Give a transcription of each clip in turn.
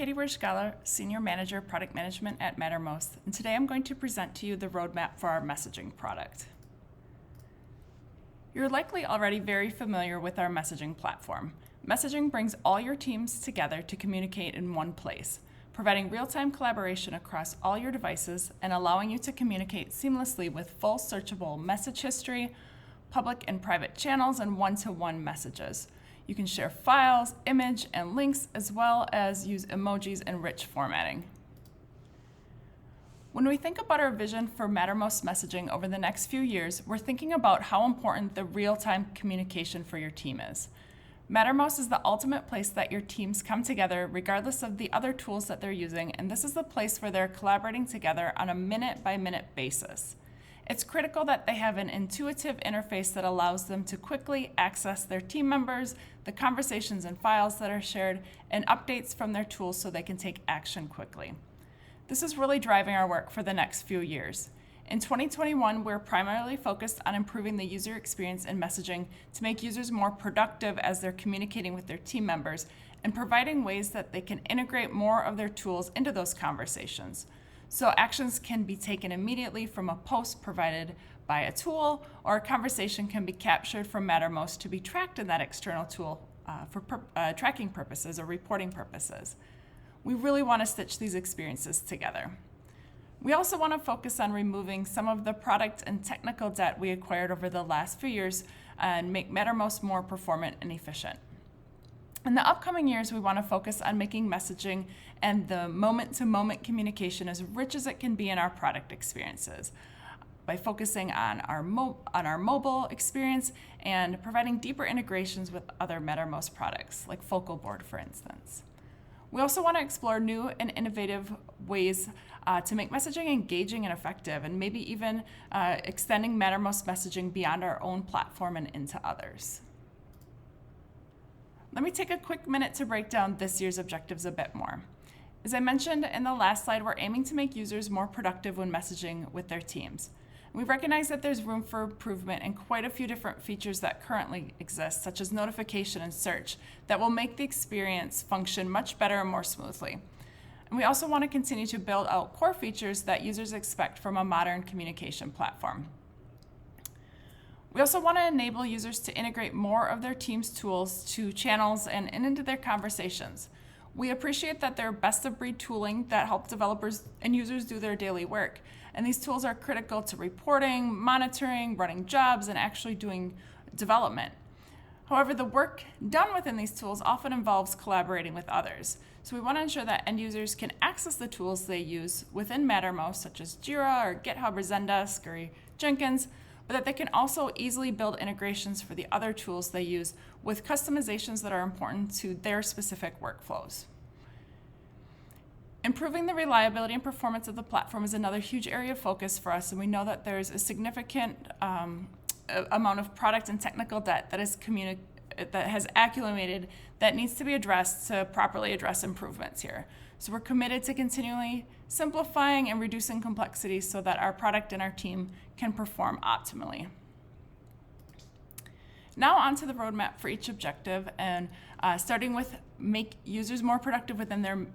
Katie Werschgaller, Senior Manager, Product Management at Mattermost, and today I'm going to present to you the roadmap for our messaging product. You're likely already very familiar with our messaging platform. Messaging brings all your teams together to communicate in one place, providing real-time collaboration across all your devices and allowing you to communicate seamlessly with full searchable message history, public and private channels, and one-to-one messages. You can share files, image, and links, as well as use emojis and rich formatting. When we think about our vision for Mattermost messaging over the next few years, we're thinking about how important the real-time communication for your team is. Mattermost is the ultimate place that your teams come together regardless of the other tools that they're using, and this is the place where they're collaborating together on a minute-by-minute basis. It's critical that they have an intuitive interface that allows them to quickly access their team members, the conversations and files that are shared, and updates from their tools so they can take action quickly. This is really driving our work for the next few years. In 2021, we're primarily focused on improving the user experience in messaging to make users more productive as they're communicating with their team members and providing ways that they can integrate more of their tools into those conversations. So actions can be taken immediately from a post provided by a tool, or a conversation can be captured from Mattermost to be tracked in that external tool for tracking purposes or reporting purposes. We really want to stitch these experiences together. We also want to focus on removing some of the product and technical debt we acquired over the last few years and make Mattermost more performant and efficient. In the upcoming years, we want to focus on making messaging and the moment-to-moment communication as rich as it can be in our product experiences by focusing on our mobile experience and providing deeper integrations with other Mattermost products, like Focal Board, for instance. We also want to explore new and innovative ways to make messaging engaging and effective, and maybe even extending Mattermost messaging beyond our own platform and into others. Let me take a quick minute to break down this year's objectives a bit more. As I mentioned in the last slide, we're aiming to make users more productive when messaging with their teams. We recognize that there's room for improvement in quite a few different features that currently exist, such as notification and search, that will make the experience function much better and more smoothly. And we also want to continue to build out core features that users expect from a modern communication platform. We also want to enable users to integrate more of their team's tools to channels and into their conversations. We appreciate that they're best-of-breed tooling that help developers and users do their daily work. And these tools are critical to reporting, monitoring, running jobs, and actually doing development. However, the work done within these tools often involves collaborating with others. So we want to ensure that end users can access the tools they use within Mattermost, such as Jira or GitHub or Zendesk or Jenkins, but that they can also easily build integrations for the other tools they use with customizations that are important to their specific workflows. Improving the reliability and performance of the platform is another huge area of focus for us, and we know that there's a significant amount of product and technical debt that has accumulated that needs to be addressed to properly address improvements here. So we're committed to continually simplifying and reducing complexity so that our product and our team can perform optimally. Now on to the roadmap for each objective, and starting with make users more productive within their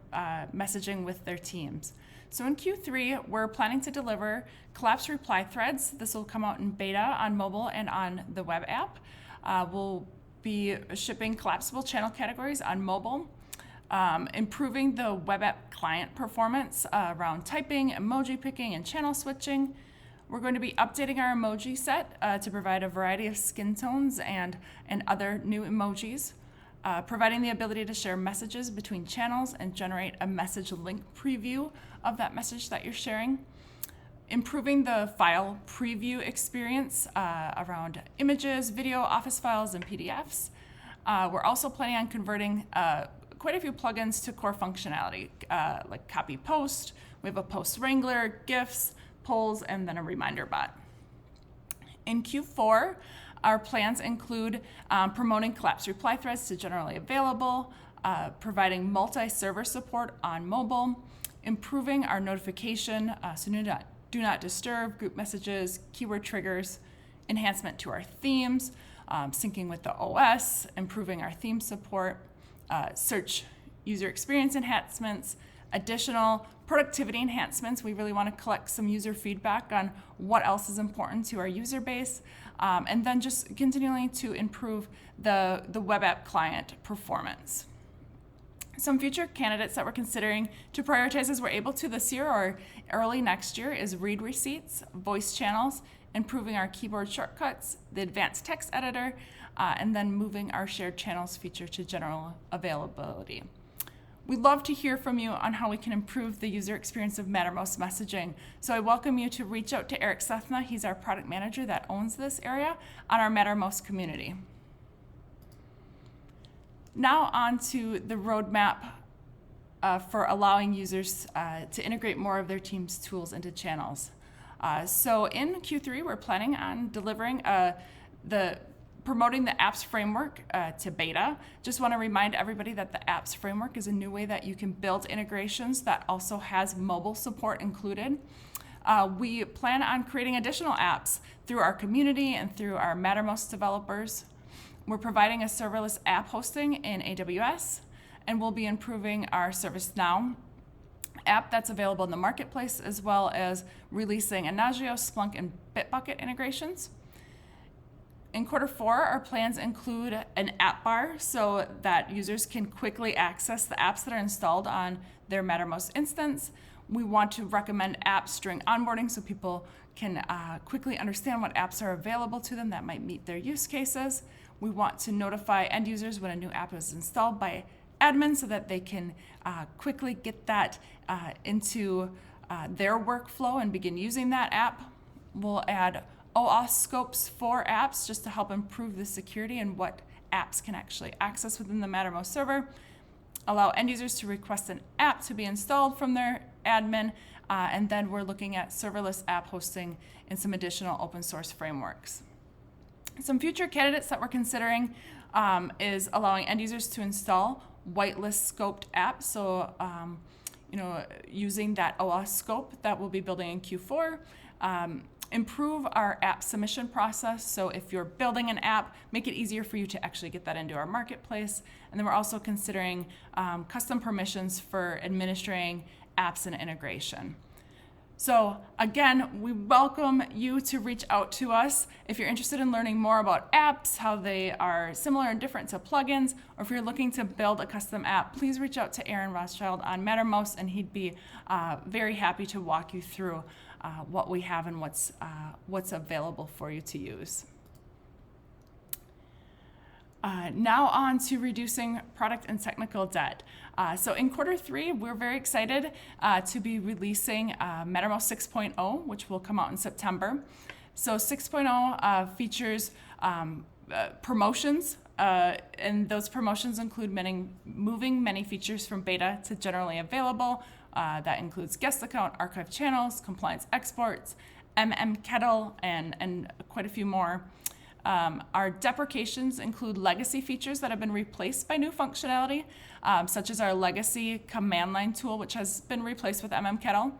messaging with their teams. So in Q3, we're planning to deliver collapsed reply threads. This will come out in beta on mobile and on the web app. We'll be shipping collapsible channel categories on mobile, improving the web app client performance around typing, emoji picking, and channel switching. We're going to be updating our emoji set to provide a variety of skin tones and other new emojis, providing the ability to share messages between channels and generate a message link preview of that message that you're sharing. Improving the file preview experience around images, video, Office files, and PDFs. We're also planning on converting quite a few plugins to core functionality, like copy post. We have a post wrangler, GIFs, polls, and then a reminder bot. In Q4, our plans include promoting collapsed reply threads to generally available, providing multi-server support on mobile, improving our notification, so do not disturb, group messages, keyword triggers, enhancement to our themes, syncing with the OS, improving our theme support, search user experience enhancements, additional productivity enhancements. We really want to collect some user feedback on what else is important to our user base, and then just continuing to improve the web app client performance. Some future candidates that we're considering to prioritize as we're able to this year or early next year is read receipts, voice channels, improving our keyboard shortcuts, the advanced text editor, and then moving our shared channels feature to general availability. We'd love to hear from you on how we can improve the user experience of Mattermost messaging. So I welcome you to reach out to Eric Sethna. He's our product manager that owns this area on our Mattermost community. Now on to the roadmap for allowing users to integrate more of their team's tools into channels. So in Q3, we're planning on delivering promoting the apps framework to beta. Just want to remind everybody that the apps framework is a new way that you can build integrations that also has mobile support included. We plan on creating additional apps through our community and through our Mattermost developers. We're providing a serverless app hosting in AWS, and we'll be improving our ServiceNow app that's available in the marketplace, as well as releasing Anagio, Splunk, and Bitbucket integrations. In Q4, our plans include an app bar so that users can quickly access the apps that are installed on their Mattermost instance. We want to recommend apps during onboarding so people can quickly understand what apps are available to them that might meet their use cases. We want to notify end users when a new app is installed by admin so that they can quickly get that into their workflow and begin using that app. We'll add OAuth scopes for apps just to help improve the security and what apps can actually access within the Mattermost server. Allow end users to request an app to be installed from their admin, and then we're looking at serverless app hosting and some additional open source frameworks. Some future candidates that we're considering is allowing end users to install whitelist scoped apps. So, using that OAuth scope that we'll be building in Q4. Improve our app submission process. So if you're building an app, make it easier for you to actually get that into our marketplace. And then we're also considering custom permissions for administering apps and integration. So again, we welcome you to reach out to us if you're interested in learning more about apps, how they are similar and different to plugins, or if you're looking to build a custom app, please reach out to Aaron Rothschild on Mattermost, and he'd be very happy to walk you through what we have and what's available for you to use. Now on to reducing product and technical debt. So in Q3, we're very excited to be releasing Mattermost 6.0, which will come out in September. So 6.0 features promotions, and those promotions include moving many features from beta to generally available. That includes guest account, archive channels, compliance exports, Kettle, and quite a few more. Our deprecations include legacy features that have been replaced by new functionality, such as our legacy command line tool, which has been replaced with Kettle,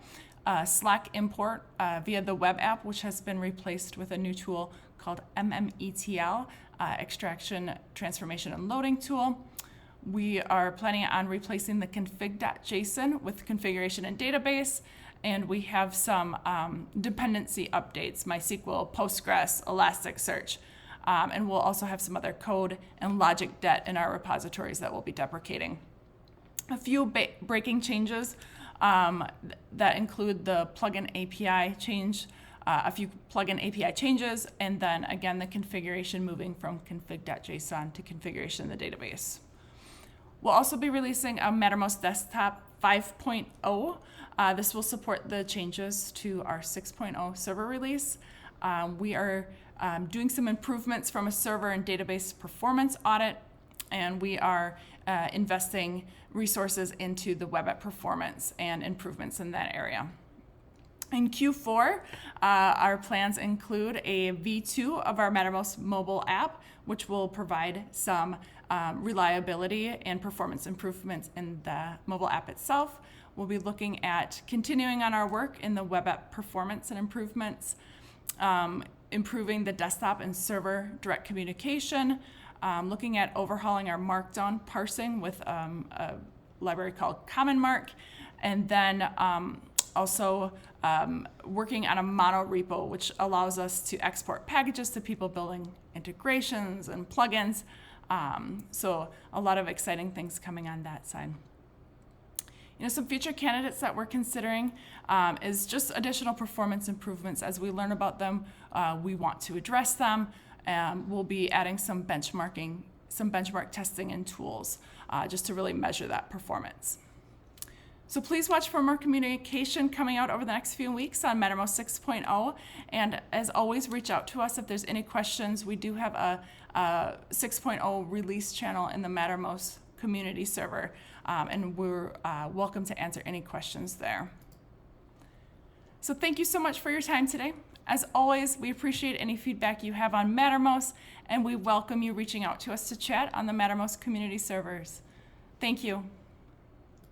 Slack import via the web app, which has been replaced with a new tool called ETL, extraction, transformation, and loading tool. We are planning on replacing the config.json with configuration and database, and we have some dependency updates, MySQL, Postgres, Elasticsearch, and we'll also have some other code and logic debt in our repositories that we'll be deprecating. A few breaking changes that include the plugin API change, a few plugin API changes, and then again the configuration moving from config.json to configuration in the database. We'll also be releasing a Mattermost Desktop 5.0. This will support the changes to our 6.0 server release. We are doing some improvements from a server and database performance audit, and we are investing resources into the web app performance and improvements in that area. In Q4, our plans include a V2 of our Mattermost mobile app, which will provide some reliability and performance improvements in the mobile app itself. We'll be looking at continuing on our work in the web app performance and improvements, improving the desktop and server direct communication, looking at overhauling our Markdown parsing with library called Common Mark, and then also working on a mono repo, which allows us to export packages to people building integrations and plugins. So a lot of exciting things coming on that side. Some future candidates that we're considering is just additional performance improvements. As we learn about them, we want to address them. We'll be adding some benchmark testing and tools just to really measure that performance. So please watch for more communication coming out over the next few weeks on Mattermost 6.0. And as always, reach out to us if there's any questions. We do have a 6.0 release channel in the Mattermost community server, and we're welcome to answer any questions there. So thank you so much for your time today. As always, we appreciate any feedback you have on Mattermost, and we welcome you reaching out to us to chat on the Mattermost community servers. Thank you.